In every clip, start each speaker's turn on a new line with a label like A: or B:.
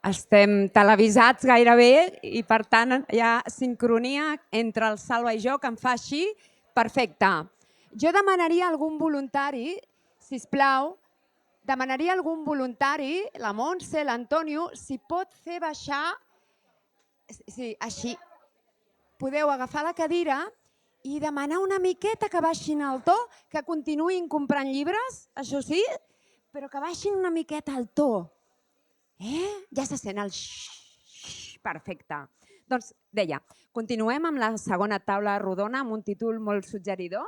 A: Estem televisats gairebé i, per tant, hi ha sincronia entre el Salva i jo, que em fa així. Perfecte. Jo demanaria a algun voluntari, sisplau, demanaria a algun voluntari, la Montse, l'Antonio, si pot fer baixar, sí, així, podeu agafar la cadira i demanar una miqueta que baixin el to, que continuïn comprant llibres, això sí, però que baixin una miqueta el to. Ja se sent el xxxt. Perfecte. Doncs deia, continuem amb la segona taula rodona amb un títol molt suggeridor.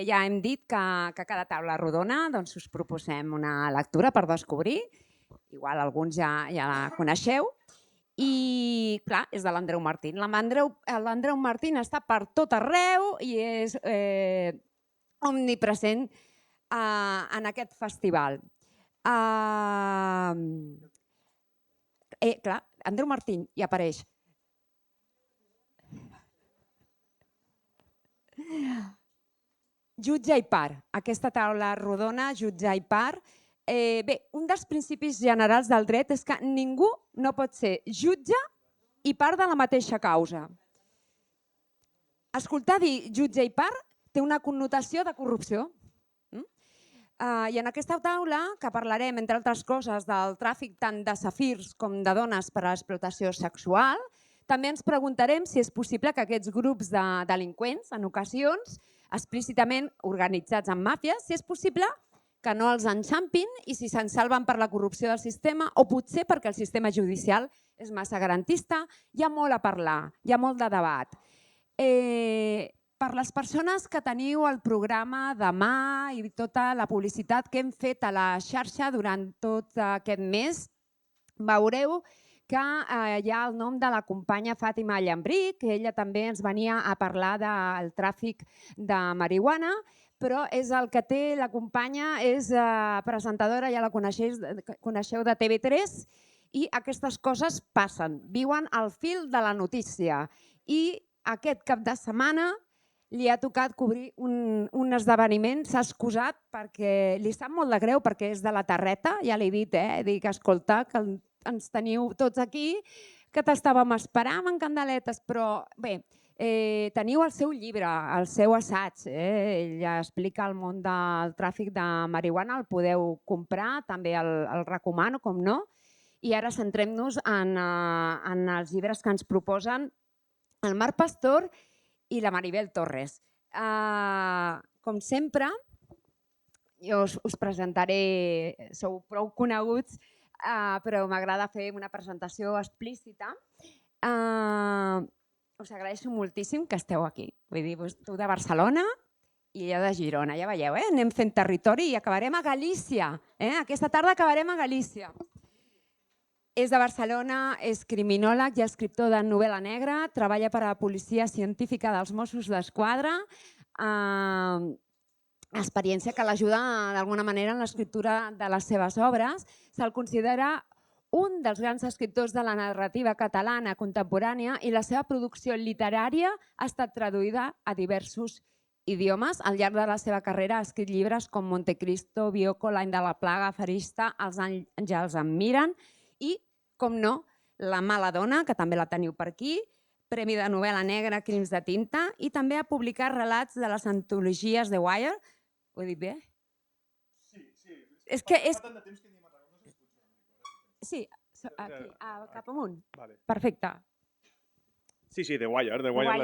A: Ja hem dit que cada taula rodona us proposem una lectura per descobrir. Igual alguns ja la coneixeu. I, clar, és de l'Andreu Martín. L'Andreu Martín està per tot arreu i és omnipresent en aquest festival. Clar, Andreu Martín hi apareix. Jutge i part. Aquesta taula rodona, jutge i part. Bé, un dels principis generals del dret és que ningú no pot ser jutge i part de la mateixa causa. Escoltar dir jutge i part té una connotació de corrupció. I en aquesta taula, que parlarem, entre altres coses, del tràfic tant de safirs com de dones per a l'explotació sexual, també ens preguntarem si és possible que aquests grups de delinqüents, en ocasions, explícitament organitzats en màfies, si és possible que no els enxampin i si se'n salven per la corrupció del sistema o potser perquè el sistema judicial és massa garantista. Hi ha molt a parlar, hi ha molt de debat. Per les persones que teniu el programa demà i tota la publicitat que hem fet a la xarxa durant tot aquest mes, veureu que hi ha el nom de la companya Fàtima Llambric, que ella també ens venia a parlar del tràfic de marihuana, però és el que té la companya, és presentadora, ja la coneixeu de TV3, i aquestes coses passen, viuen al fil de la notícia. I aquest cap de setmana li ha tocat cobrir un esdeveniment, s'ha excusat perquè li sap molt de greu perquè és de la terreta, ja l'he dit, dic, escolta, que ens teniu tots aquí, que t'estàvem esperant amb candeletes, però bé, teniu el seu llibre, el seu assaig, ella explica el món del tràfic de marihuana, el podeu comprar, també el recomano, com no, i ara centrem-nos en els llibres que ens proposen el Marc Pastor i la Maribel Torres. Com sempre, jo us presentaré, sou prou coneguts, però m'agrada fer una presentació explícita. Us agraeixo moltíssim que esteu aquí. Vull dir, tu de Barcelona i jo de Girona, ja veieu, anem fent territori i acabarem a Galícia. Aquesta tarda acabarem a Galícia. És de Barcelona, és criminòleg i escriptor de novel·la negra, treballa per a la policia científica dels Mossos d'Esquadra, experiència que l'ajuda d'alguna manera en l'escriptura de les seves obres. Se'l considera un dels grans escriptors de la narrativa catalana contemporània i la seva producció literària ha estat traduïda a diversos idiomes. Al llarg de la seva carrera ha escrit llibres com Montecristo, Bioko, L'any de la plaga, Farista, Els àngels em miren, i, com no, La mala dona, que també la teniu per aquí, Premi de novel·la negra, Crims de tinta, i també ha publicat relats de les antologies de Wire. Ho he dit bé? Sí. És que és... Sí, aquí, cap amunt. Perfecte.
B: Sí, The Wire,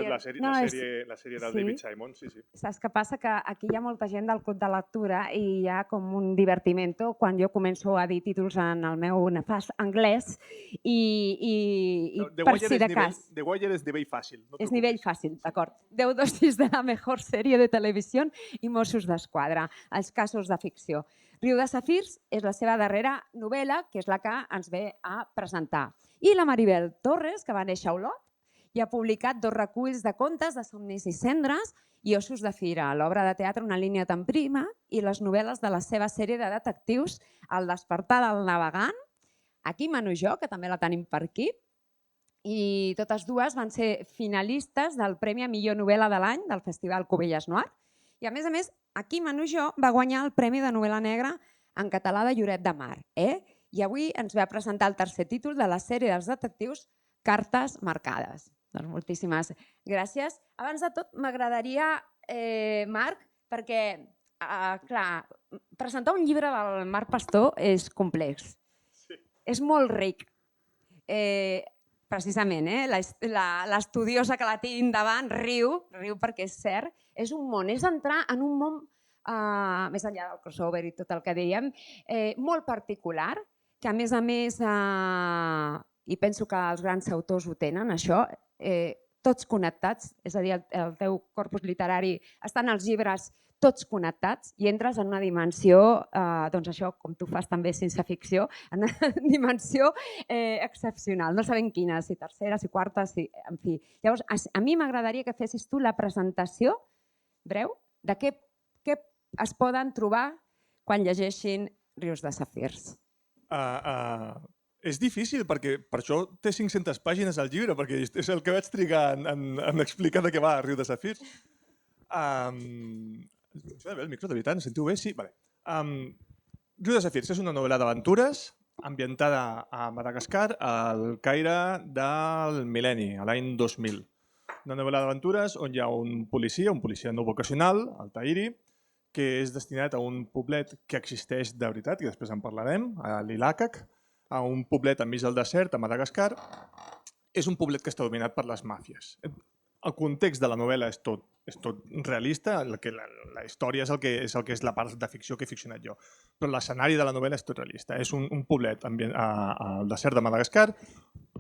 B: la sèrie del David Simon.
A: Saps què passa? Que aquí hi ha molta gent del club de lectura i hi ha com un divertimento quan jo començo a dir títols en el meu nefast anglès i per si de cas.
B: The Wire és nivell fàcil.
A: És nivell fàcil, d'acord. 10 dosis de la millor sèrie de televisió i Mossos d'Esquadra, els casos de ficció. Riu de Safirs és la seva darrera novel·la, que és la que ens ve a presentar. I la Maribel Torres, que va néixer a Olot, i ha publicat 2 reculls de contes de Somnis i cendres i Ossos de fira, l'obra de teatre Una línia tan prima i les novel·les de la seva sèrie de detectius El despertar del navegant, Aquí mano jo, que també la tenim per aquí, i totes dues van ser finalistes del Premi a millor novel·la de l'any del Festival Cubelles Noir. I a més, Aquí mano jo va guanyar el Premi de novel·la negra en català de Lloret de Mar. i avui ens ve a presentar el tercer títol de la sèrie dels detectius Cartes marcades. Doncs moltíssimes gràcies. Abans de tot, m'agradaria, Marc, perquè, clar, presentar un llibre del Marc Pastor és complex. És molt ric. Precisament, l'estudiosa que la tinc davant riu perquè és cert, és un món, és entrar en un món, més enllà del crossover i tot el que dèiem, molt particular, que a més, i penso que els grans autors ho tenen, això, tots connectats, és a dir, el teu corpus literari estan els llibres tots connectats i entres en una dimensió, doncs això, com tu fas també ciència ficció, en una dimensió excepcional. No sabem quina, si tercera, si quarta, en fi. Llavors, a mi m'agradaria que fessis tu la presentació breu de què es poden trobar quan llegeixin Rius de Safirs.
C: És difícil perquè per això té 500 pàgines al llibre, perquè és el que vaig trigar en explicar de què va Riu de Safirs. Funciona bé el micro, de veritat? Em sentiu bé? Sí? Vale. Riu de Safirs és una novel·la d'aventures ambientada a Madagascar al Caire del mil·lenni, a l'any 2000. Una novel·la d'aventures on hi ha un policia no vocacional, el Tahiri, que és destinat a un poblet que existeix de veritat, i després en parlarem, a l'Ilàcac, a un poblet enmig del desert, a Madagascar. És un poblet que està dominat per les màfies. El context de la novel·la és tot realista, la història és el que és la part de ficció que he ficcionat jo, però l'escenari de la novel·la és tot realista. És un poblet al desert de Madagascar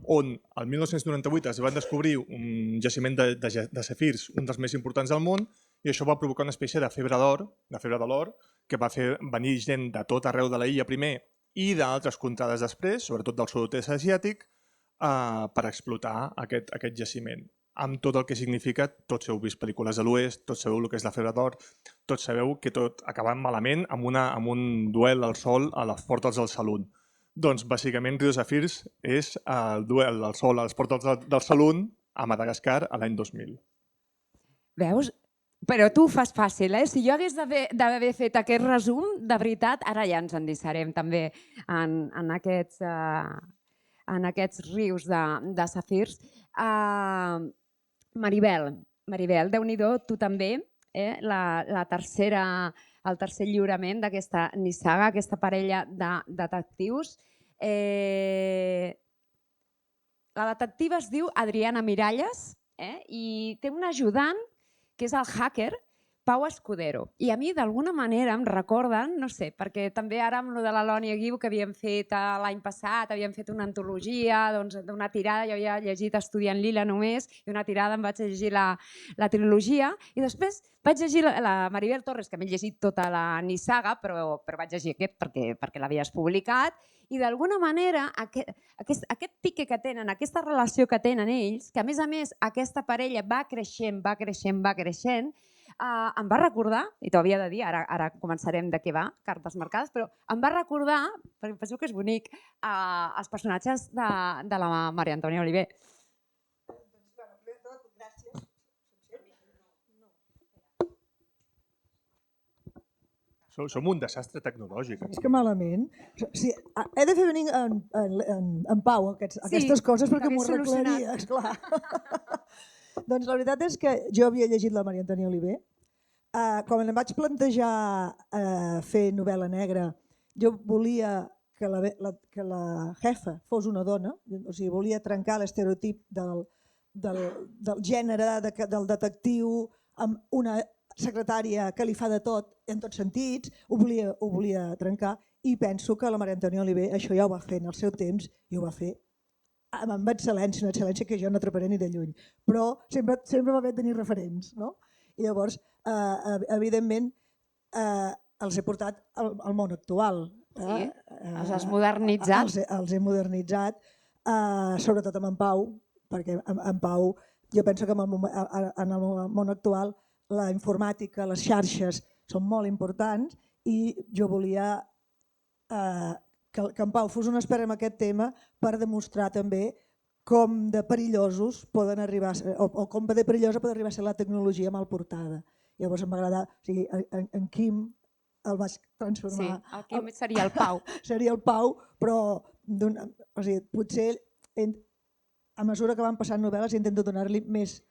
C: on el 1998 es van descobrir un jaciment de safirs, un dels més importants del món, i això va provocar una espècie de febre de l'or, que va fer venir gent de tot arreu de l'illa primer i d'altres contrades després, sobretot del sud-est asiàtic, per explotar aquest jaciment. Amb tot el que significa, tots heu vist pel·lícules de l'Oest, tots sabeu el que és la febre d'or, tots sabeu que tot acaba malament amb un duel al sol a les portes del Saloon. Doncs, bàsicament, Riu de Safirs és el duel al sol a les portes del Saloon a Madagascar a l'any 2000.
A: Veus? Però tu ho fas fàcil, eh? Si jo hagués d'haver fet aquest resum, de veritat, ara ja ens endissarem també en aquests rius de safirs. Maribel, Déu-n'hi-do, tu també, el tercer lliurament d'aquesta nissaga, aquesta parella de detectius. La detectiva es diu Adriana Miralles i té un ajudant que és el hacker Pau Escudero. I a mi, d'alguna manera, em recorden, no sé, perquè també ara amb de la Lònia Guiu, que havíem fet l'any passat, havíem fet una antologia d'una tirada, jo havia llegit Estudiant Lila només, i una tirada em vaig llegir la trilogia, i després vaig llegir la Maribel Torres, que m'he llegit tota la nissaga, però vaig llegir aquest perquè l'havies publicat, i d'alguna manera aquest pique que tenen, aquesta relació que tenen ells, que a més aquesta parella va creixent, em va recordar, i t'ho havia de dir, ara començarem de què va, Cartes marcades, però em va recordar, perquè penso que és bonic, els personatges de la Maria Antònia Oliver.
C: Som un desastre tecnològic.
D: És que malament. He de fer venir en Pau aquestes coses perquè m'ho arreglaria, esclar. Doncs la veritat és que jo havia llegit la Maria Antònia Oliver. Quan em vaig plantejar fer novel·la negra, jo volia que la jefa fos una dona, o sigui, volia trencar l'estereotip del gènere, del detectiu, amb una secretària que li fa de tot, en tots sentits, ho volia trencar, i penso que la Maria Antònia Oliver això ja ho va fer en el seu temps i ho va fer amb excel·lència, una excel·lència que jo no atraparé ni de lluny, però sempre va bé tenir referents. I llavors, evidentment, els he portat al món actual.
A: Sí, els has modernitzat.
D: Els he modernitzat, sobretot amb en Pau, perquè en Pau, jo penso que en el món actual la informàtica, les xarxes són molt importants i jo volia que en Pau fos un expert en aquest tema per demostrar també com de perillosos poden arribar a ser, o com de perillosa pot arribar a ser la tecnologia mal portada. Llavors em va agradar, o sigui, en Quim el vaig
A: Sí,
D: transformar.
A: el Quim seria el Pau.
D: Seria el Pau, però potser a mesura que van passant novel·les intento donar-li més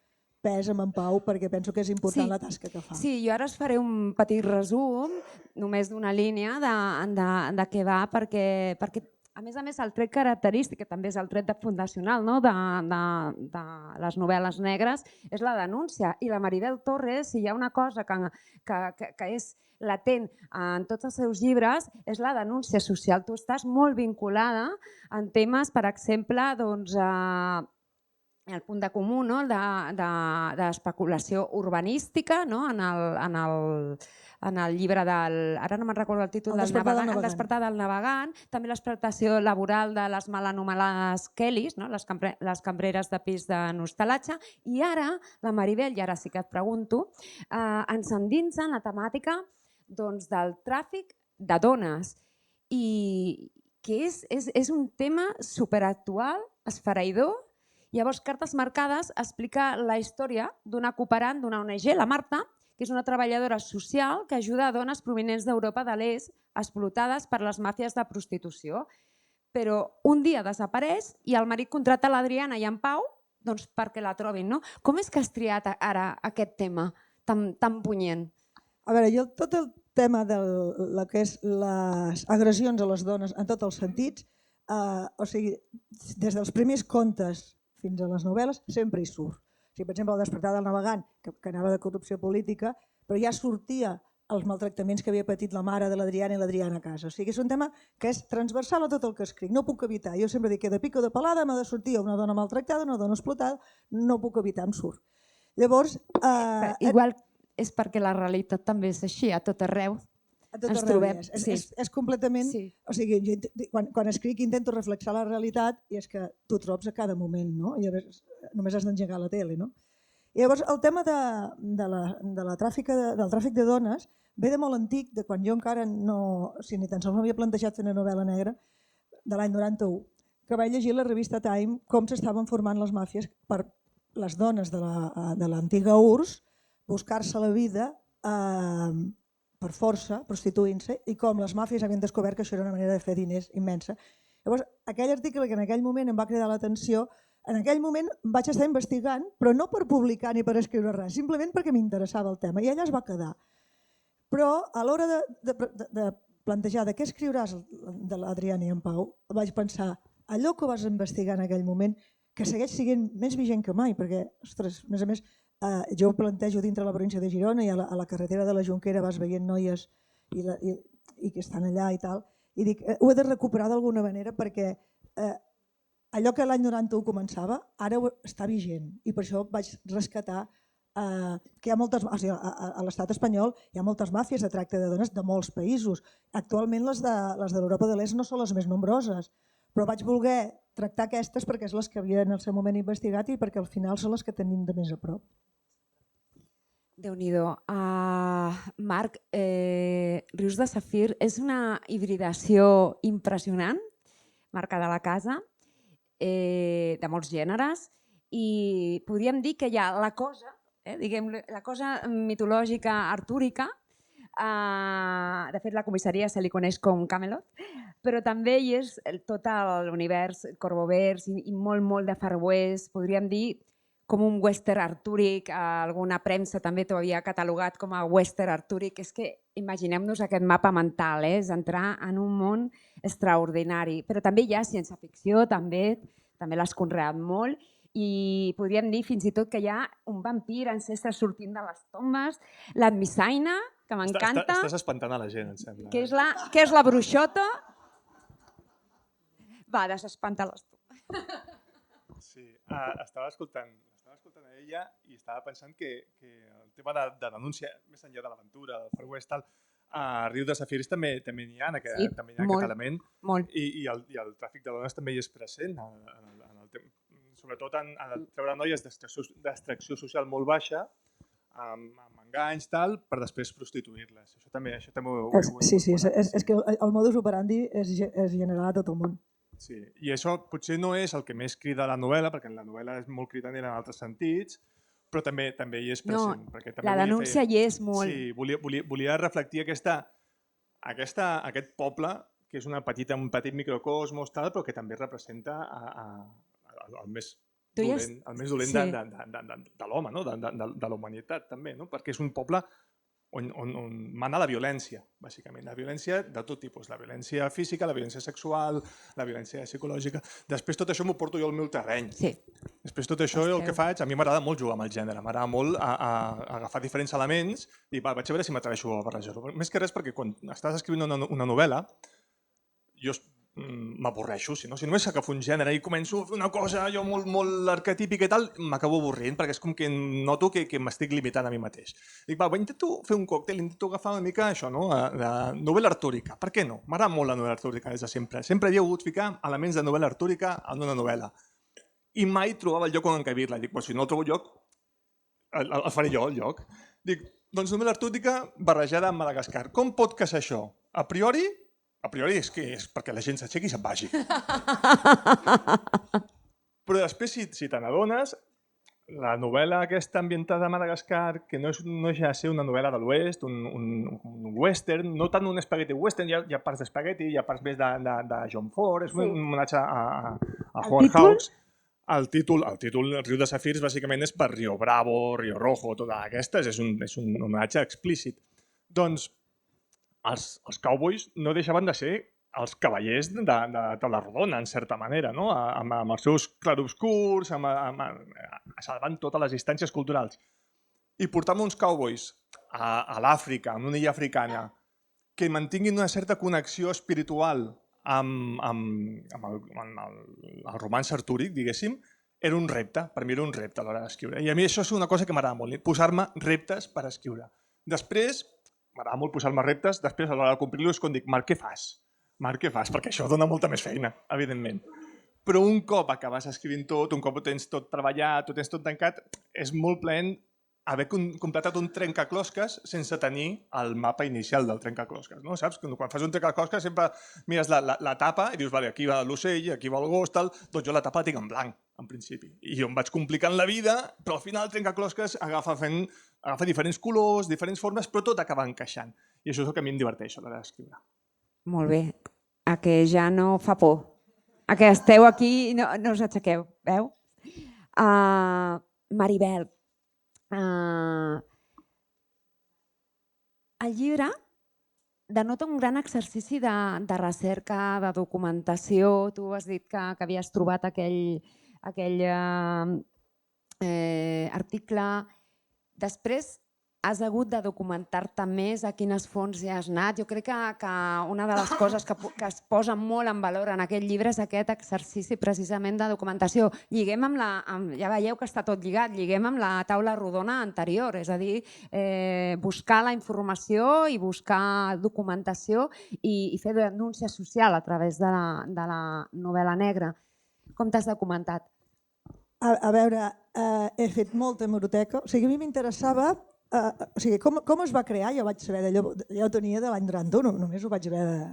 D: pes a en Pau perquè penso que és important la tasca que fa.
A: Sí, jo ara us faré un petit resum, només d'una línia de què va, perquè a més, el tret característic, que també és el tret fundacional de les novel·les negres, és la denúncia. I la Maribel Torres, si hi ha una cosa que és latent en tots els seus llibres, és la denúncia social. Tu estàs molt vinculada en temes, per exemple, el punt de comú d'especulació urbanística en el llibre del... Ara no me'n recordo el títol del navegant. El despertar del navegant. També l'explotació laboral de les mal anomenades Kellys, les cambreres de pis de nostàlgia. I ara, la Maribel, i ara sí que et pregunto, ens endinsa en la temàtica del tràfic de dones. I que és un tema superactual, esfereïdor. Llavors, Cartes marcades explica la història d'una cooperant d'una ONG, la Marta, que és una treballadora social que ajuda a dones provinents d'Europa de l'Est explotades per les màfies de prostitució. Però un dia desapareix i el marit contracta l'Adriana i en Pau perquè la trobin. Com és que has triat ara aquest tema tan punyent?
D: A veure, jo tot el tema de lo que és les agressions a les dones en tots els sentits, des dels primers contes fins a les novel·les, sempre hi surt. Per exemple, el despertar del navegant, que anava de corrupció política, però ja sortia els maltractaments que havia patit la mare de l'Adriana i l'Adriana a casa. O sigui, és un tema que és transversal a tot el que escric. No puc evitar. Jo sempre dic que de pico de pelada m'ha de sortir una dona maltractada, una dona explotada, no puc evitar, em surt. Llavors...
A: Igual és perquè la realitat també és així, a tot arreu. Ens trobem.
D: És completament... O sigui, quan escric intento reflexar la realitat i és que t'ho trobs a cada moment, no? Només has d'engegar la tele, no? I llavors el tema del tràfic de dones ve de molt antic, de quan jo encara no... ni tan sols m'havia plantejat fer una novel·la negra, de l'any 91, que vaig llegir a la revista Time com s'estaven formant les màfies per les dones de l'antiga URSS buscar-se la vida per força, prostituint-se, i com les màfies havien descobert que això era una manera de fer diners immensa. Llavors, aquell article que en aquell moment em va cridar l'atenció, en aquell moment vaig estar investigant, però no per publicar ni per escriure res, simplement perquè m'interessava el tema, i allà es va quedar. Però a l'hora de plantejar de què escriuràs de l'Adriana i en Pau, vaig pensar, allò que vas investigar en aquell moment, que segueix sent més vigent que mai, perquè, ostres, a més, jo ho plantejo dintre la província de Girona i a la carretera de la Jonquera vas veient noies i que estan allà i tal, i dic, ho he de recuperar d'alguna manera perquè allò que l'any 91 començava, ara està vigent, i per això vaig rescatar que hi ha moltes, a l'estat espanyol hi ha moltes màfies de tracte de dones de molts països. Actualment les de l'Europa de l'Est no són les més nombroses, però vaig voler tractar aquestes perquè és les que havia en el seu moment investigat i perquè al final són les que tenim de més a prop.
A: Déu-n'hi-do. Marc, Rius de Safir és una hibridació impressionant, marca de la casa, de molts gèneres, i podríem dir que hi ha la cosa, la cosa mitològica artúrica. De fet, la comissaria se li coneix com Camelot, però també hi és tot l'univers Corvovers i molt de Far West, podríem dir com un western artúric, alguna premsa també t'ho havia catalogat com a western artúric. És que imaginem-nos aquest mapa mental, és entrar en un món extraordinari. Però també hi ha ciència-ficció, també l'has conreat molt, i podríem dir fins i tot que hi ha un vampir ancestre sortint de les tombes, l'Admisaina, que m'encanta.
C: Estàs espantant a la gent, em sembla.
A: Què és la bruixota? Va, desespanta-les tu.
C: Sí, estava escoltant a ella i estava pensant que el tema de denúncia, més enllà de l'aventura, del Far West, a Riu de Safirs també n'hi ha, aquest element. I el tràfic de dones també hi és present, sobretot en treure noies d'extracció social molt baixa, amb enganys, per després prostituir-les. Això també ho he vist.
D: Sí, és que el modus operandi és generar a tot el món.
C: Sí, i això potser no és el que més crida la novel·la, perquè la novel·la és molt cridandera en altres sentits, però també hi és present.
A: No, la denúncia hi és molt.
C: Sí, volia reflectir aquesta aquest poble, que és un petit microcosmos, però que també representa el més dolent de l'home, de la humanitat, també, perquè és un poble on mana la violència, bàsicament. La violència de tot tipus, la violència física, la violència sexual, la violència psicològica. Després tot això m'ho porto jo al meu terreny. Després tot això el que faig, a mi m'agrada molt jugar amb el gènere, m'agrada molt agafar diferents elements i vaig a veure si m'atreveixo a barrejar-ho. Més que res perquè quan estàs escrivint una novel·la, jo m'avorreixo, si només agafo un gènere i començo a fer una cosa jo molt arquetípica i tal, m'acabo avorrint perquè és com que noto que m'estic limitant a mi mateix. Dic, intento fer un còctel, intento agafar una mica això, la novel·la artúrica. Per què no? M'agrada molt la novel·la artúrica des de sempre. Sempre havia volgut ficar elements de novel·la artúrica en una novel·la. I mai trobava el lloc on encabir-la. Dic, si no el trobo lloc, el faré jo, el lloc. Dic, doncs novel·la artúrica barrejada amb Madagascar. Com pot casar això? A priori és perquè la gent s'aixequi i se'n vagi. Però després, si te n'adones, la novel·la aquesta ambientada a Madagascar, que no ja ser una novel·la de l'oest, un western, no tant un spaghetti western, hi ha parts d'espaghetti, hi ha parts més de John Ford, és un homenatge a Howard Hawks. El títol, Riu de Safirs, bàsicament és per Rio Bravo, Rio Rojo, totes aquestes, és un homenatge explícit. Doncs els cowboys no deixaven de ser els cavallers de la rodona, en certa manera, amb els seus clarobscurs, salvant totes les distàncies culturals. I portar-me uns cowboys a l'Àfrica, en una illa africana, que mantinguin una certa connexió espiritual amb el romanç artúric, diguéssim, era un repte, per mi era un repte a l'hora d'escriure. I a mi això és una cosa que m'agrada molt, posar-me reptes per escriure. Després, m'agrada molt posar-me reptes, després a l'hora de complir-lo és quan dic, Marc, què fas? Marc, què fas? Perquè això dona molta més feina, evidentment. Però un cop acabes escrivint tot, un cop ho tens tot treballat, ho tens tot tancat, és molt plaent haver completat un trencaclosques sense tenir el mapa inicial del trencaclosques. Saps? Quan fas un trencaclosques sempre mires la tapa i dius, vale, aquí va l'ocell, aquí va el gos, tal. Doncs jo la tapa la tinc en blanc, en principi. I jo em vaig complicant la vida, però al final el trencaclosques agafa diferents colors, diferents formes, però tot acaba encaixant. I això és el que a mi em diverteix a l'hora d'escriure.
A: Molt bé. A que ja no fa por. A que esteu aquí i no us aixequeu. Veu? Maribel, el llibre denota un gran exercici de recerca, de documentació. Tu has dit que havies trobat aquell article. Després has hagut de documentar-te més a quines fonts hi has anat. Jo crec que una de les coses que es posa molt en valor en aquest llibre és aquest exercici precisament de documentació. Lliguem amb ja veieu que està tot lligat, lliguem amb la taula rodona anterior, és a dir, buscar la informació i buscar documentació i fer denúncia social a través de la novel·la negra. Com t'has documentat?
D: A veure, he fet molta hemeroteca. O sigui, a mi m'interessava com es va crear, jo vaig saber d'allò, ja ho tenia de l'any 91, només ho vaig haver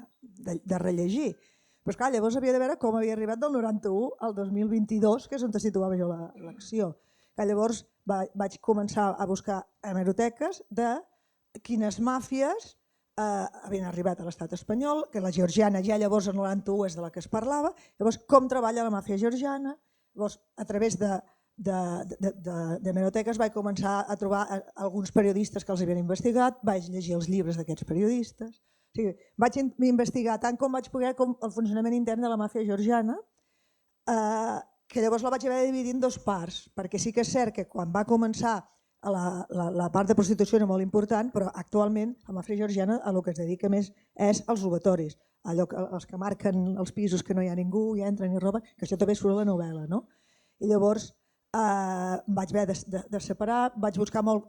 D: de rellegir. Però esclar, llavors havia de veure com havia arribat del 91 al 2022, que és on situava jo l'acció. Llavors vaig començar a buscar hemeroteques de quines màfies havien arribat a l'estat espanyol, que la georgiana ja llavors en el 91 és de la que es parlava, llavors com treballa la màfia georgiana, llavors a través d'hemeroteques vaig començar a trobar alguns periodistes que els havien investigat, vaig llegir els llibres d'aquests periodistes, vaig investigar tant com vaig poder el funcionament intern de la màfia georgiana, que llavors la vaig haver de dividir en dues parts, perquè sí que és cert que quan va començar la part de prostitució era molt important, però actualment la màfia georgiana el que es dedica més és als robatoris, els que marquen els pisos que no hi ha ningú, i entren i roben, que això també surt a la novel·la. I llavors vaig haver de separar, vaig buscar molt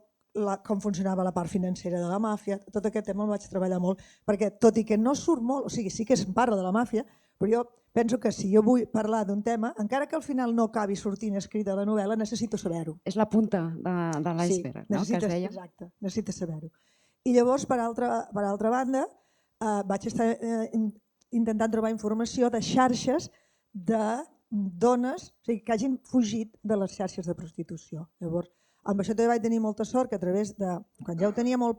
D: com funcionava la part financera de la màfia, tot aquest tema el vaig treballar molt, perquè tot i que no surt molt, o sigui, sí que es parla de la màfia, però jo penso que si jo vull parlar d'un tema, encara que al final no acabi sortint escrita a la novel·la, necessito saber-ho.
A: És la punta de l'iceberg, no? Que es deia.
D: Exacte, necessites saber-ho. I llavors, per altra banda, vaig estar intentant trobar informació de xarxes de dones que hagin fugit de les xarxes de prostitució. Llavors, amb això també vaig tenir molta sort que a través de... Quan ja ho tenia molt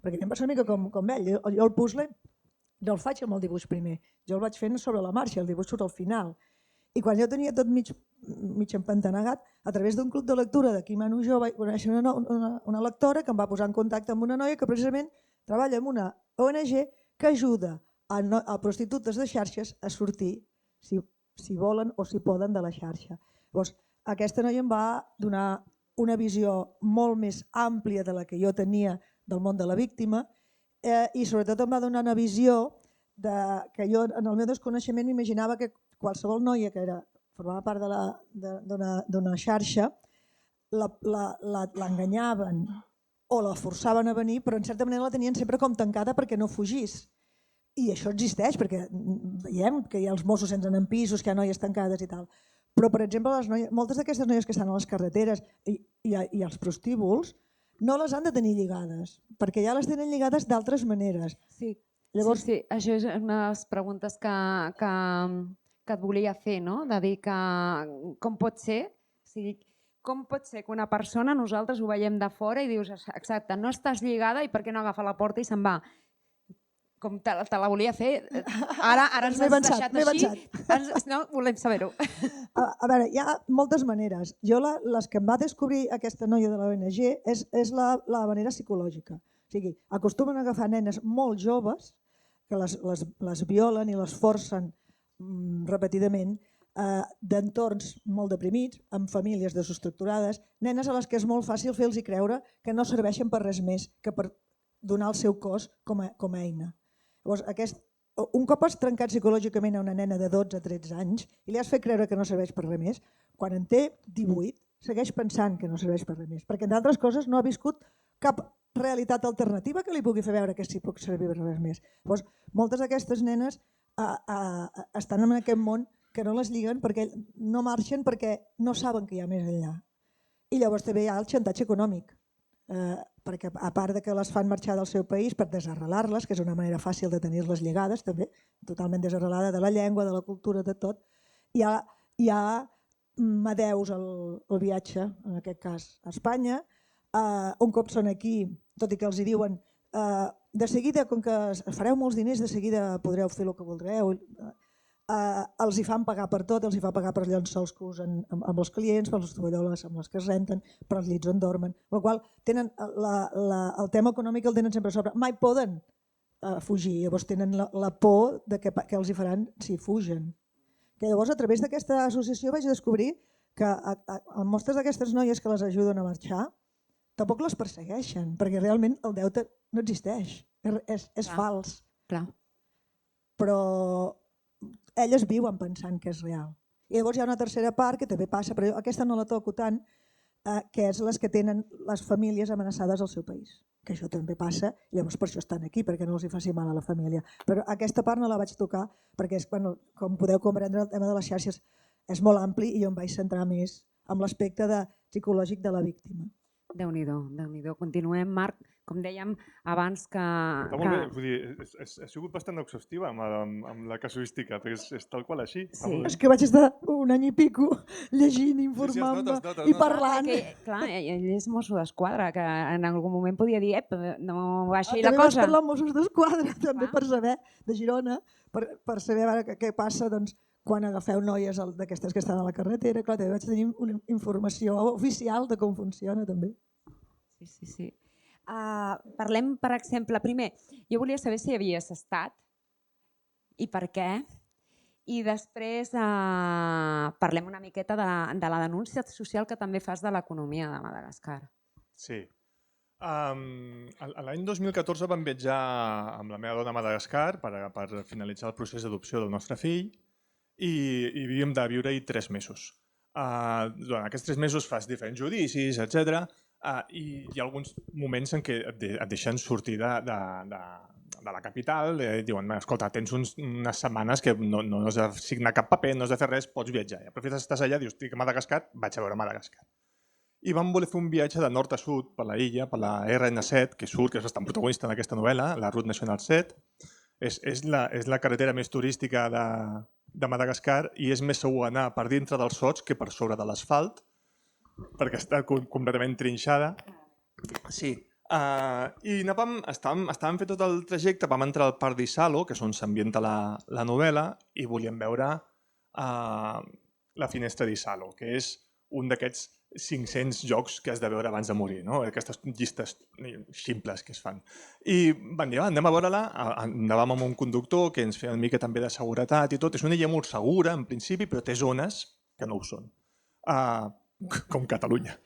D: perquè a mi em passa una mica com ell. Jo el puzzle no el faig amb el dibuix primer, jo el vaig fent sobre la marxa, el dibuix surt al final. I quan jo tenia tot mig empantanegat, a través d'un club de lectura d'aquí Manujo vaig conèixer una lectora que em va posar en contacte amb una noia que precisament treballa en una ONG que ajuda a prostitutes de xarxes a sortir, si volen o si poden, de la xarxa. Llavors, aquesta noia em va donar una visió molt més àmplia de la que jo tenia del món de la víctima i sobretot em va donar una visió que jo en el meu desconeixement imaginava que qualsevol noia que formava part d'una xarxa l'enganyaven o la forçaven a venir, però en certa manera la tenien sempre com tancada perquè no fugís. I això existeix, perquè veiem que hi ha els Mossos sense anar en pisos, que hi ha noies tancades i tal. Però, per exemple, moltes d'aquestes noies que estan a les carreteres i als prostíbuls no les han de tenir lligades, perquè ja les tenen lligades d'altres maneres.
A: Sí, això és una de les preguntes que et volia fer, no? De dir que com pot ser, com pot ser que una persona, nosaltres ho veiem de fora i dius, exacte, no estàs lligada i per què no agafa la porta i se'n va? Com te la volia fer, ara ens has deixat així, no, volem saber-ho.
D: A veure, hi ha moltes maneres. Jo, les que em va descobrir aquesta noia de l'ONG és la manera psicològica. O sigui, acostumen a agafar nenes molt joves, que les violen i les forcen repetidament, d'entorns molt deprimits, amb famílies desestructurades, nenes a les que és molt fàcil fer-los creure que no serveixen per res més que per donar el seu cos com a eina. Llavors, un cop has trencat psicològicament a una nena de 12-13 anys i li has fet creure que no serveix per res més, quan en té 18 segueix pensant que no serveix per res més, perquè entre altres coses no ha viscut cap realitat alternativa que li pugui fer veure que sí pot servir per res més. Llavors, moltes d'aquestes nenes estan en aquest món que no les lliguen perquè no marxen perquè no saben que hi ha més enllà. I llavors també hi ha el xantatge econòmic, perquè a part que les fan marxar del seu país per desarrelar-les, que és una manera fàcil de tenir-les lligades també, totalment desarrelada de la llengua, de la cultura, de tot, hi ha adeus al viatge, en aquest cas a Espanya, un cop són aquí, tot i que els hi diuen de seguida, com que fareu molts diners, de seguida podreu fer el que voldreu, els hi fan pagar per tot, els hi fa pagar per llençols que usen amb els clients, per les tovalloles amb les que es renten, per els llits on dormen, amb la qual tenen el tema econòmic el tenen sempre a sobre. Mai poden fugir, llavors tenen la por de què els hi faran si fugen. Llavors, a través d'aquesta associació vaig descobrir que moltes d'aquestes noies que les ajuden a marxar tampoc les persegueixen, perquè realment el deute no existeix, és fals. Però elles viuen pensant que és real. I llavors hi ha una tercera part que també passa, però aquesta no la toco tant, que és les que tenen les famílies amenaçades al seu país. Que això també passa, i llavors per això estan aquí, perquè no els hi faci mal a la família. Però aquesta part no la vaig tocar, perquè com podeu comprendre, el tema de les xarxes és molt ampli i jo em vaig centrar més en l'aspecte psicològic de la víctima.
A: Déu-n'hi-do. Continuem, Marc. Com dèiem abans que...
B: Està molt bé, vull dir, ha sigut bastant exhaustiva amb la casuística, perquè és tal qual així.
D: És que vaig estar un any i pico llegint, informant-me i parlant.
A: Clar, ell és mosso d'esquadra, que en algun moment podia dir, no baixi la cosa.
D: També vaig parlar amb Mossos d'Esquadra, també per saber, de Girona, per saber què passa quan agafeu noies d'aquestes que estan a la carretera. Clar, també vaig tenir una informació oficial de com funciona, també.
A: Sí. Parlem, per exemple, primer, jo volia saber si havies estat i per què, i després parlem una miqueta de la denúncia social que també fas de l'economia de Madagascar.
C: Sí. L'any 2014 vam viatjar amb la meva dona a Madagascar per finalitzar el procés d'adopció del nostre fill i havíem de viure-hi 3 mesos. Durant aquests 3 mesos fas diferents judicis, etc. I hi ha alguns moments en què et deixen sortir de la capital i diuen, escolta, tens unes setmanes que no has de signar cap paper, no has de fer res, pots viatjar. I aprofites, estàs allà, dius, estic a Madagascar, vaig a veure Madagascar. I vam voler fer un viatge de nord a sud per la illa, per la RN7, que surt, que és bastant protagonista en aquesta novel·la, la Route Nacional 7. És la carretera més turística de Madagascar i és més segur anar per dintre dels sots que per sobre de l'asfalt, perquè està completament trinxada. Sí, I estàvem fent tot el trajecte, vam entrar al Parc d'Isalo, que és on s'ambienta la novel·la, i volíem veure la finestra d'Isalo, que és un d'aquests 500 jocs que has de veure abans de morir, no? Aquestes llistes ximples que es fan. I van dir, anem a veure-la, anàvem amb un conductor que ens feia una mica també de seguretat i tot. És una illa molt segura, en principi, però té zones que no ho són. Com Catalunya.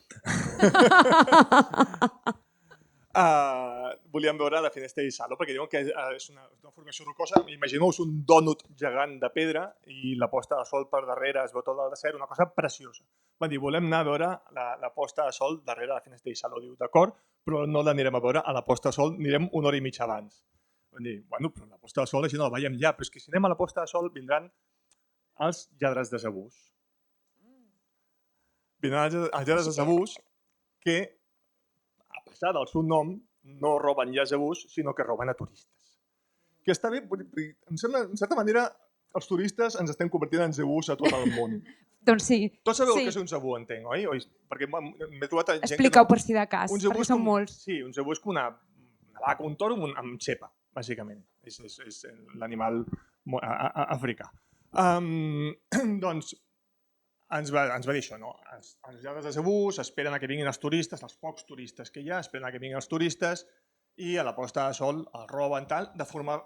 C: Volíem veure la finestra d'Isalo perquè diuen que és una formació rocosa. Imagineu-vos un dònut gegant de pedra i la posta de sol per darrere, es veu tot el desert, una cosa preciosa. Van dir, volem anar a veure la posta de sol darrere de la finestra d'Isalo. Diu, d'acord, però no l'anirem a veure a la posta de sol, anirem una hora i mitja abans. Van dir, bueno, però la posta de sol així no la veiem ja, però és que si anem a la posta de sol vindran els lladres de Zabús. Vindran els lladres de Zabús que, a pesar del seu nom, no roben ja Zabús, sinó que roben a turistes. Que està bé, em sembla, en certa manera, els turistes ens estem convertint en Zabús a tot el món.
A: Doncs sí.
C: Tots sabeu què és un Zabú, entenc, oi? Perquè m'he trobat gent que...
A: Explica-ho per si de cas, perquè són molts.
C: Sí, un Zabú és com una vaca, un toro amb xepa, bàsicament. És l'animal africà. Doncs ens va dir això, no? Els lladres de Zabús esperen que vinguin els turistes, els pocs turistes que hi ha, esperen que vinguin els turistes i a la posta de sol el roben tal, de forma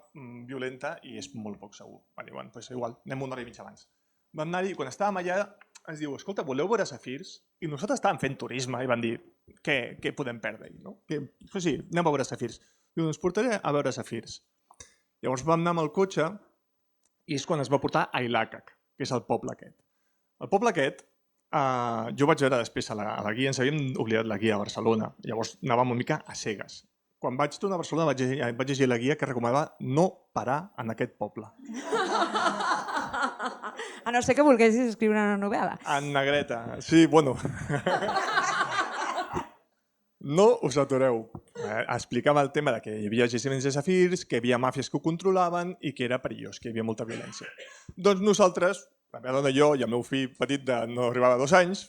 C: violenta i és molt poc segur. Van dir, bueno, doncs igual, anem una hora i mitja abans. Vam anar-hi, quan estàvem allà, ens diu, escolta, voleu veure safirs? I nosaltres estàvem fent turisme i van dir, què podem perdre-hi? Pues sí, anem a veure safirs. Diu, ens portaré a veure safirs. Llavors vam anar amb el cotxe i és quan es va portar a Ilàcac, que és el poble aquest. El poble aquest, jo vaig veure després a la guia, ens havíem oblidat la guia a Barcelona, llavors anàvem una mica a cegues. Quan vaig tornar a Barcelona vaig llegir la guia que recomanava no parar en aquest poble.
A: A no ser que volguessis escriure una novel·la.
C: En negreta, sí, bueno. No us atureu. Explicava el tema de que hi havia jaciments de safirs, que hi havia màfies que ho controlaven i que era perillós, que hi havia molta violència. Doncs nosaltres, la meva dona i jo i el meu fill petit de no arribava a 2 anys,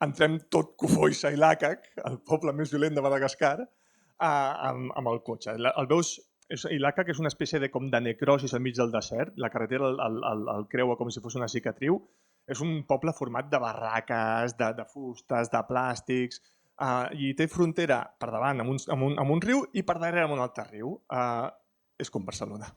C: entrem tot cofois a Ilàcac, el poble més violent de Madagascar, amb el cotxe. El veus, Ilàcac és una espècie de necrosis al mig del desert, la carretera el creua com si fos una cicatriu. És un poble format de barraques, de fustes, de plàstics, i té frontera per davant amb un riu i per darrere amb un altre riu. És com Barcelona.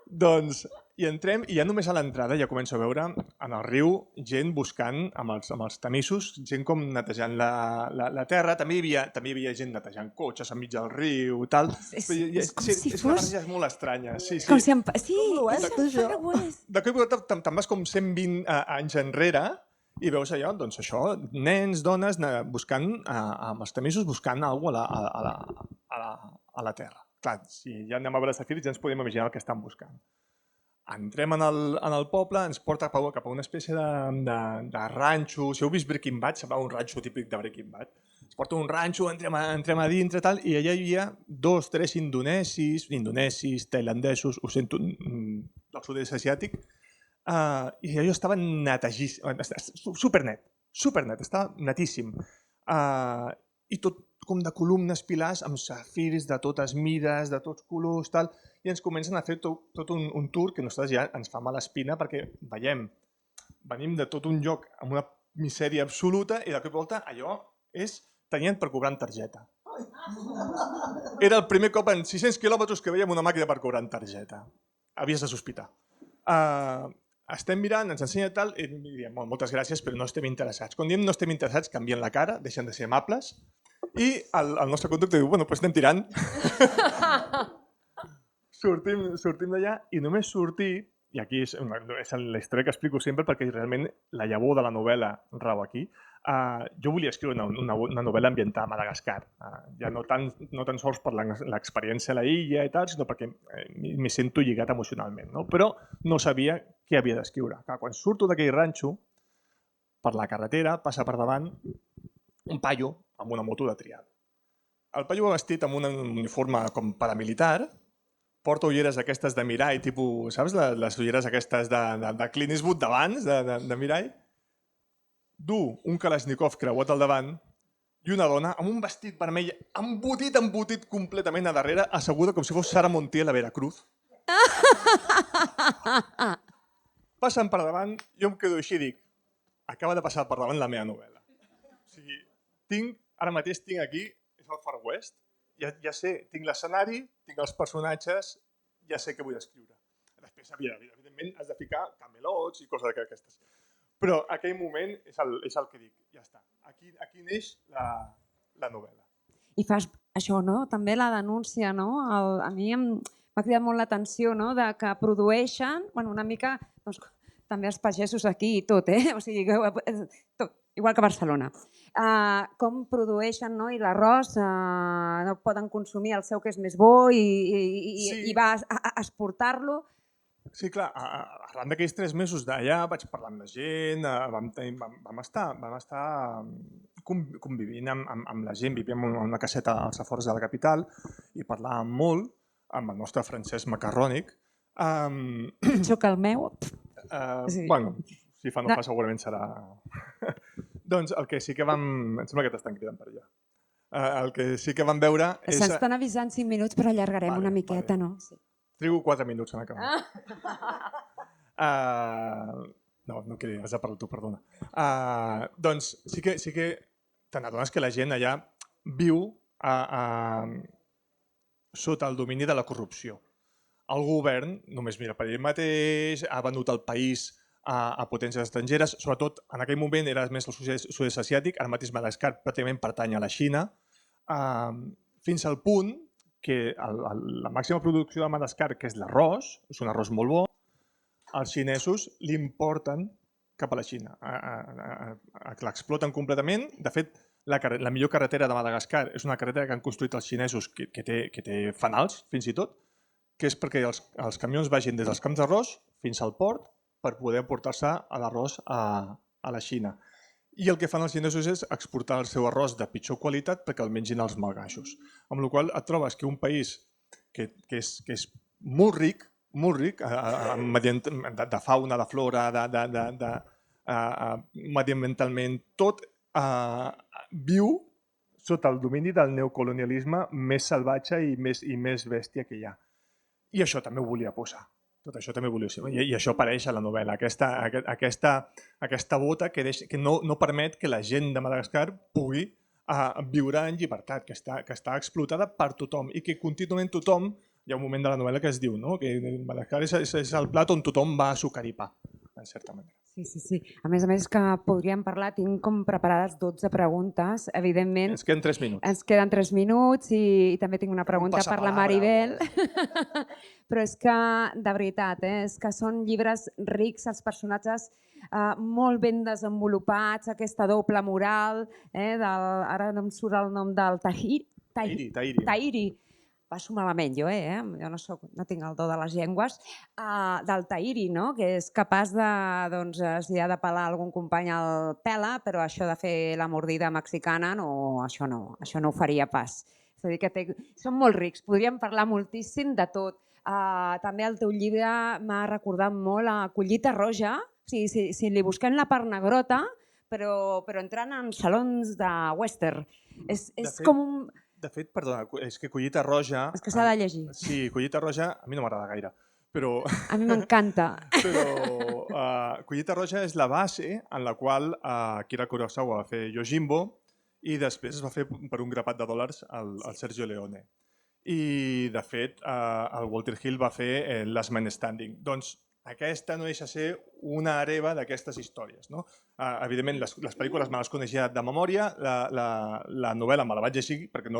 C: Doncs hi entrem i ja només a l'entrada ja començo a veure en el riu gent buscant amb els tamisos, gent com netejant la terra. També hi havia gent netejant cotxes enmig del riu i tal.
A: És com si
C: És
A: fos...
C: una barreja molt estranya. Sí.
A: Com si sí,
D: Com ho és, això?
C: De cop i volta te'n vas com 120 anys enrere i veus allò, doncs això, nens, dones, buscant, amb els tamisos, buscant alguna cosa a la terra. Clar, si ja anem a veure safirs ja ens podem imaginar el que estan buscant. Entrem en el poble, ens porta cap a una espècie de ranxo. Si heu vist Breaking Bad, sembla un ranxo típic de Breaking Bad. Ens porta un ranxo, entrem a dintre tal, i allà hi havia 2 o 3 indonesis, tailandesos, ho sento, del sud-est asiàtic, i allò estava netegíssim, supernet, estava netíssim. I tot com de columnes, pilars, amb safirs de totes mides, de tots colors, tal, i ens comencen a fer tot un tour que a nosaltres ja ens fa mala espina perquè venim de tot un lloc amb una misèria absoluta i de cop i volta allò tenien per cobrar en targeta. Era el primer cop en 600 quilòmetres que veiem una màquina per cobrar en targeta. Havies de sospitar. Estem mirant, ens ensenya tal, i diem, moltes gràcies, però no estem interessats. Quan diem no estem interessats, canvien la cara, deixen de ser amables, i el nostre conductor diu, bueno, doncs anem tirant. Sortim d'allà i només sortir, i aquí és la història que explico sempre perquè realment la llavor de la novel·la rau aquí, jo volia escriure una novel·la ambientada a Madagascar, ja no tan sols per l'experiència a la illa i tal, sinó perquè m'hi sento lligat emocionalment, no? Però no sabia què havia d'escriure. Quan surto d'aquell ranxo, per la carretera passa per davant un paio amb una moto de trial. El paio va vestit amb un uniforme com paramilitar, porta ulleres aquestes de mirall, tipus, saps, les ulleres aquestes de Clint Eastwood d'abans, de mirall, du un Kalashnikov creuat al davant i una dona amb un vestit vermell embotit completament a darrere, asseguda com si fos Sara Montiel a Veracruz. Passen per davant, jo em quedo així i dic, acaba de passar per davant la meva novel·la. O sigui, ara mateix tinc aquí, és el Far West, ja sé, tinc l'escenari, tinc els personatges, ja sé què vull escriure. Després, evidentment, has de ficar camelots i coses d'aquestes. Però aquell moment és el que dic, ja està. Aquí neix la novel·la.
A: I fas això, no? També la denúncia, no? A mi m'ha cridat molt l'atenció, no? De que produeixen, una mica, doncs, també els pagesos aquí i tot, o sigui, tot, igual que Barcelona. Com produeixen, no? I l'arròs no poden consumir el seu que és més bo i va a exportar-lo.
C: Sí, clar, arran d'aquells 3 mesos d'allà vaig parlar amb la gent, vam estar convivint amb la gent, vivíem en una caseta als afores de la capital i parlàvem molt amb el nostre Francesc Macarrònic.
A: Pitjor que el meu.
C: Bueno, si fa no fa segurament serà... Doncs el que sí que vam... Em sembla que t'estan cridant per allà. El que sí que vam veure és...
A: Se'ns estan avisant 5 minuts, però allargarem una miqueta, no?
C: Trigo 4 minuts en acabar. No queria, has de parlar tu, perdona. Doncs sí que te n'adones que la gent allà viu sota el domini de la corrupció. El govern només mira per ell mateix, ha venut el país a potències estrangeres, sobretot en aquell moment era més el sud-est asiàtic, ara mateix Madagascar pràcticament pertany a la Xina, fins al punt que la màxima producció de Madagascar, que és l'arròs, és un arròs molt bo, els xinesos l'importen cap a la Xina. L'exploten completament. De fet, la millor carretera de Madagascar és una carretera que han construït els xinesos que té fanals, fins i tot, que és perquè els camions vagin des dels camps d'arròs fins al port per poder portar-se l'arròs a la Xina. I el que fan els xinesos és exportar el seu arròs de pitjor qualitat perquè el mengin els malgaixos. Amb la qual cosa et trobes que un país que és molt ric de fauna, de flora, mediambientalment, tot viu sota el domini del neocolonialisme més salvatge i més bèstia que hi ha. I això també ho volia posar. Tot això també volia ser. I això apareix a la novel·la, aquesta bota que no permet que la gent de Madagascar pugui viure en llibertat, que està explotada per tothom i que contínuament tothom, hi ha un moment de la novel·la que es diu que Madagascar és el plat on tothom va a sucar i pa, en certa manera.
A: Sí. A més que podríem parlar, tinc com preparades 12 preguntes, evidentment.
C: Ens queden 3 minuts.
A: Ens queden 3 minuts i també tinc una pregunta per la Maribel. Però és que, de veritat, és que són llibres rics, els personatges molt ben desenvolupats, aquesta doble moral, ara no em surt el nom del Tahiri. Passo malament jo, jo no tinc el do de les llengües, del Tahiri, que és capaç de, doncs, si ha de pelar algun company el pela, però això de fer la mordida mexicana, això no ho faria pas. És a dir, que són molt rics, podríem parlar moltíssim de tot. També el teu llibre m'ha recordat molt a Collita Roja, si li busquem la part negrota, però entrant en salons de western. És com un...
C: De fet, perdona, és que Collita Roja...
A: És que s'ha de llegir.
C: Sí, Collita Roja a mi no m'agrada gaire, però...
A: A mi m'encanta.
C: Però Collita Roja és la base en la qual Akira Kurosawa va fer Yojimbo i després es va fer per un grapat de dòlars al Sergio Leone. I, de fet, el Walter Hill va fer Last Man Standing. Doncs aquesta no deixa ser una hereva d'aquestes històries. Evidentment, les pel·lícules me les coneixia de memòria, la novel·la me la vaig llegir perquè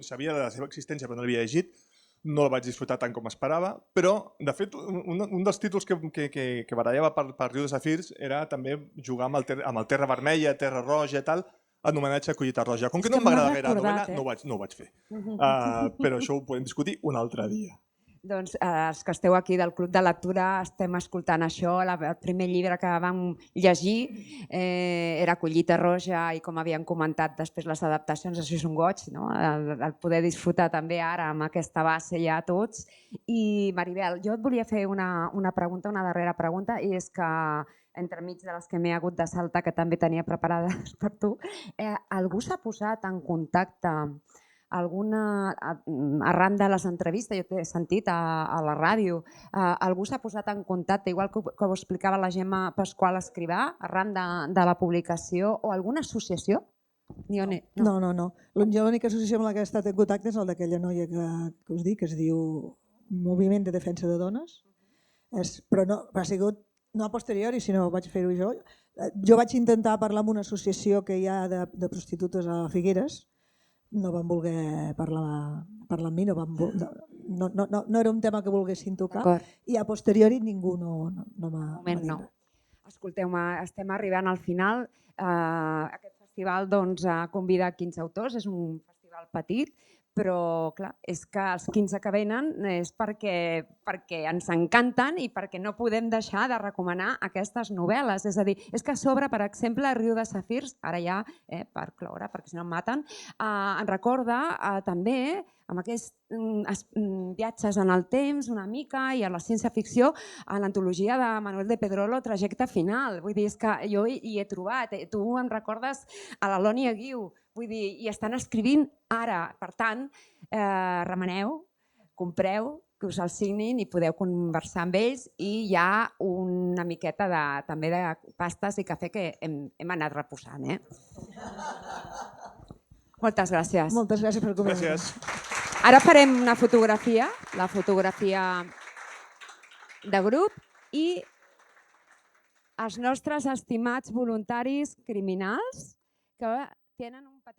C: sabia de la seva existència però no l'havia llegit, no la vaig disfrutar tant com esperava, però, de fet, un dels títols que barallava per Riu de Safirs era també jugar amb el Terra Vermella, Terra Roja i tal, en homenatge a Collita Roja. Com que no m'agrada gaire la novel·la, no ho vaig fer. Però això ho podem discutir un altre dia.
A: Doncs els que esteu aquí del Club de Lectura estem escoltant això. El primer llibre que vam llegir era Collita Roja i, com havien comentat després les adaptacions, això és un goig, no? El poder disfrutar també ara amb aquesta base ja tots. I Maribel, jo et volia fer una pregunta, una darrera pregunta, i és que entremig de les que m'he hagut de saltar, que també tenia preparades per tu, algú s'ha posat en contacte arran de les entrevistes, jo t'he sentit a la ràdio, algú s'ha posat en contacte, igual que ho explicava la Gemma Pasqual Escrivà, arran de la publicació, o alguna associació?
D: No. Jo l'única associació amb la que he estat en contacte és el d'aquella noia que us dic, que es diu Moviment de Defensa de Dones, però no ha sigut no a posteriori, sinó vaig fer-ho jo. Jo vaig intentar parlar amb una associació que hi ha de prostitutes a Figueres, no van voler parlar amb mi, no era un tema que volguessin tocar, i a posteriori ningú no m'ha dit res.
A: Escolteu-me, estem arribant al final. Aquest festival convida 15 autors, és un festival petit, però clar, és que els 15 que venen és perquè ens encanten i perquè no podem deixar de recomanar aquestes novel·les. És a dir, és que a sobre, per exemple, Riu de Safirs, ara ja per cloure, perquè si no em maten, ens recorda també amb aquests viatges en el temps una mica i a la ciència-ficció, a l'antologia de Manuel de Pedrolo, Trajecte Final. Vull dir, és que jo hi he trobat, tu em recordes a l'Elònia Guiu, vull dir, i estan escrivint ara. Per tant, remeneu, compreu, que us el signin i podeu conversar amb ells, i hi ha una miqueta també de pastes i cafè que hem anat reposant. Moltes gràcies.
D: Moltes gràcies per convidar-me.
C: Gràcies.
A: Ara farem una fotografia, la fotografia de grup, i els nostres estimats voluntaris criminals que tenen un petit